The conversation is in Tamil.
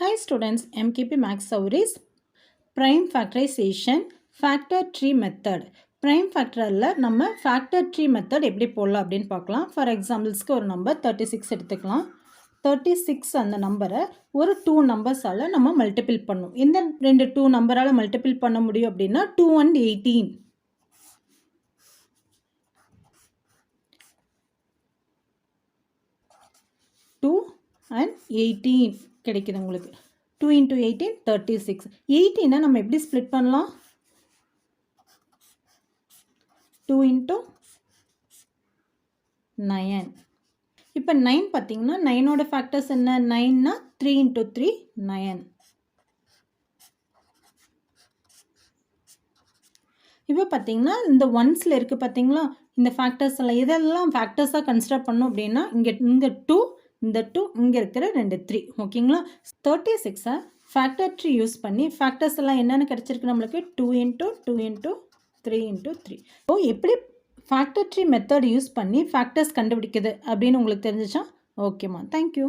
Hi students, MKP Max Sauris Prime Factorization Factor Tree Method. Prime Factorல நம்ம Factor Tree Method எப்படி போடலாம் அப்படின்னு பார்க்கலாம். For exampleஸ்க்கு ஒரு நம்பர் 36 எடுத்துக்கலாம். 36 அந்த நம்பரை ஒரு 2 நம்பர்ஸால் நம்ம மல்டிபிள் பண்ணும். எந்த ரெண்டு 2 நம்பரால் மல்டிபிள் பண்ண முடியும் அப்படின்னா 2 and 18. 2 and 18 கிடைக்குது உங்களுக்கு. 2 into 18 36. 18 நம்ம எப்படி ஸ்ப்ளிட் பண்ணலாம்? 2 into 9. இப்போ 9 பார்த்தீங்கன்னா 9ஓட ஃபேக்டர்ஸ் என்ன? 9னா 3 into 3 9. இப்போ பார்த்தீங்கன்னா இந்த ஒன்ஸில் இருக்குது பார்த்தீங்களா, இந்த ஃபேக்டர்ஸ் எல்லாம் இதெல்லாம் ஃபேக்டர்ஸாக கன்சிடர் பண்ணோம் அப்படின்னா இங்கே 2 இந்த 2 இங்கே இருக்கிற 2 3 ஓகேங்களா. 36 ஃபேக்டர் ட்ரீ யூஸ் பண்ணி ஃபேக்டர்ஸ் எல்லாம் என்னென்னு கிடச்சிருக்கு நம்மளுக்கு 2 into 2 into 3 into 3. ஸோ எப்படி ஃபேக்டர் ட்ரீ மெத்தட் யூஸ் பண்ணி ஃபேக்டர்ஸ் கண்டுபிடிக்குது அப்படின்னு உங்களுக்கு தெரிஞ்சிச்சா? ஓகேம்மா, தேங்க்யூ.